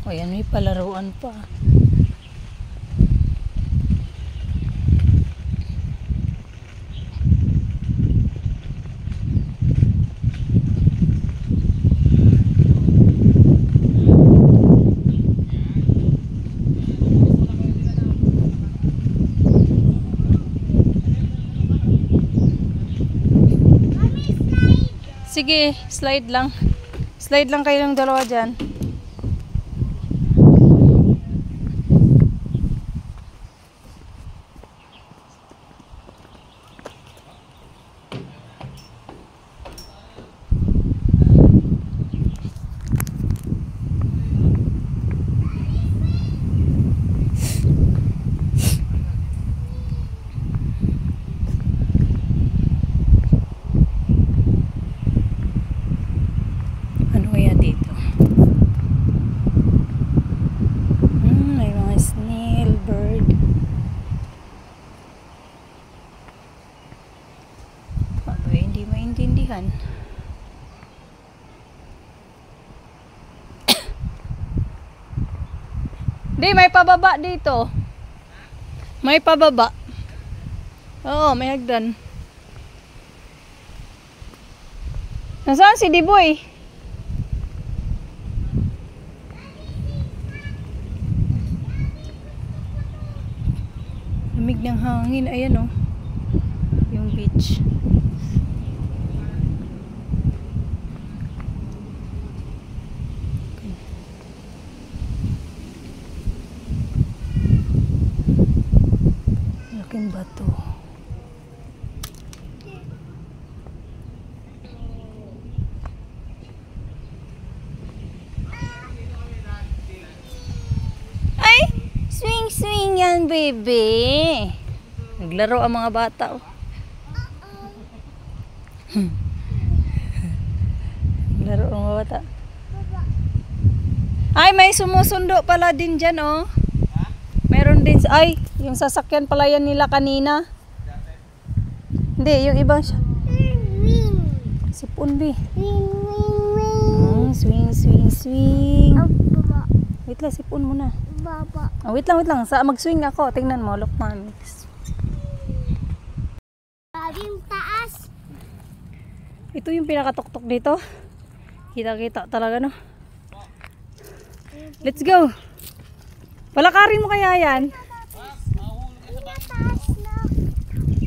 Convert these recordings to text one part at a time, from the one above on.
O yan, may palaruan pa. Sige, slide lang. Slide lang kayo ng dalawa dyan. Hindi maintindihan. Di, may pababa dito. May pababa. Oo, may hagdan. Nasaan si Diboy? Lamig ng hangin. Ayan oh. Yung beach. Laking bato. Ay! Swing swing yan, baby. Naglaro ang mga bata oh. Naglaro ang mga bata. Ay, may sumusundo pala din dyan oh. Meron din, ay, yung sasakyan pala yan nila kanina. Hindi, yung ibang sipon B. Swing, swing, swing. Wait lang, sipon mo na. Oh, wait lang. Mag-swing ako. Tingnan mo, look man. Yung taas. Ito yung pinakatuktok dito. Kita-kita talaga no. Let's go. Palakarin mo kaya yan?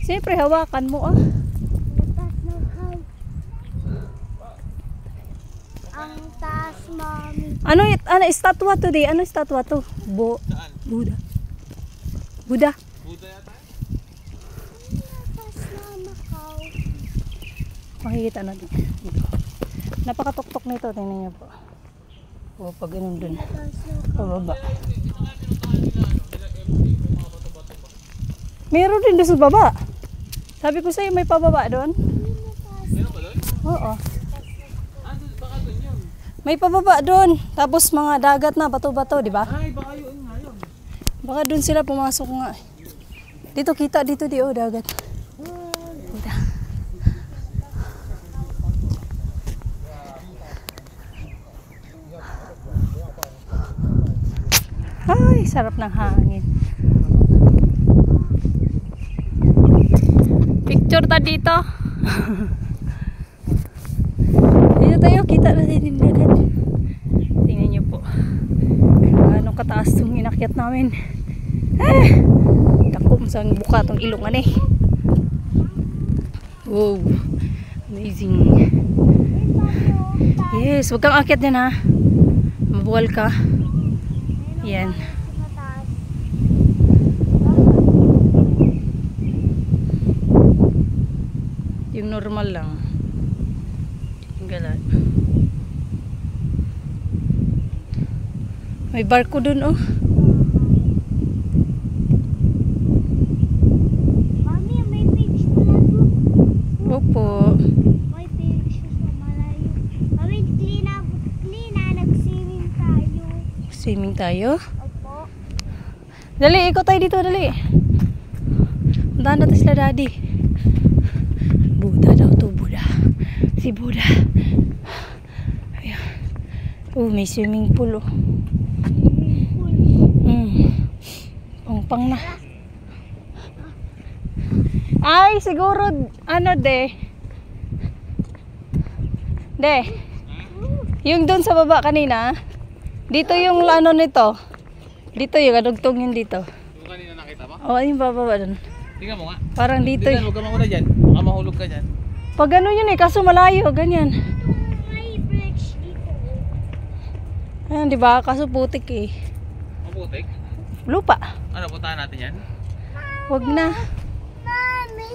Siyempre, hawakan mo ah. Ang taas, mami. Ano estatwa to di? Ano estatwa to? Buddha. Buddha. Makikita natin. Napakatuktok nito. Tingnan niyo po. O, pag ganun dun. Pababa. Meron din doon sa baba. Sabi ko sa'yo may pababa doon. Meron ba doon? Oo. Baka doon yun. May pababa doon. Tapos mga dagat na, bato-bato, di ba? Ay, baka yun nga yun. Baka doon sila pumasok nga. Dito kita, dito di oh, dagat. Kita. Ay, sarap ng hangin. Picture ta dito. Dito tayo, kita natin yung dagat. Tingnan nyo po. Anong kataas itong inakyat namin. Takom sa buka itong ilungan eh. Wow. Amazing. Yes, huwag kang akyat din ha. Mabuwal ka. Yan. Yung normal lang. Yung galat. May barko dun oh. Mami, may beach pala doon. Opo. May beach sa malayo. Mami, nag-swimming tayo. Swimming tayo. Opo. Dali, ikot tayo dito, dali. Puntahan natin sila daddy. Buddha daw to, Buddha. Si Buddha. Ayan. Oh, may swimming pool oh. Pang na. Ay, siguro, ano de. Yung doon sa baba kanina. Dito yung ano nito. Dito yung adugtong yun dito. Yung kanina nakita mo? O, yung bababa doon. Tingnan mo nga. Parang dito Tingnan, huwag ka mauna dyan. Baka mahulog ka dyan. Pag ano yun eh, kaso malayo, ganyan. May bridge dito. Ayan, di ba? Kaso putik eh. Mabutik. Lupa. Ano, puntahan natin yan? Wag na. Mami.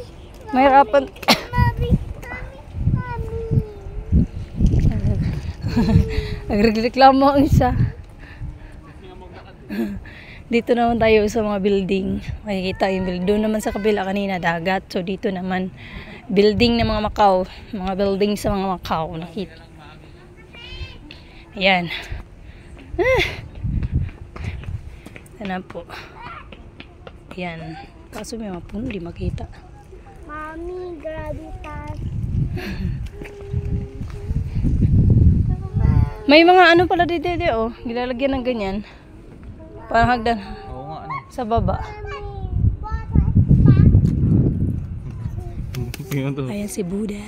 Mahirapan. Mami. Mami. Nagreklamo ang isa. Dito naman tayo sa mga building. Makikita yung building. Doon naman sa kabila kanina dagat. So dito naman building ng mga Macau. Mga building sa mga Macau. Nakita. Ayan. Ano po. Ayan. Kaso may mga puno di makita. Mami, grabe taas. May mga ano pala dito oh. Gilalagyan ng ganyan. Parang hagdan Oo nga, ano. sa baba. Tingnan to. Ayan si Buddha.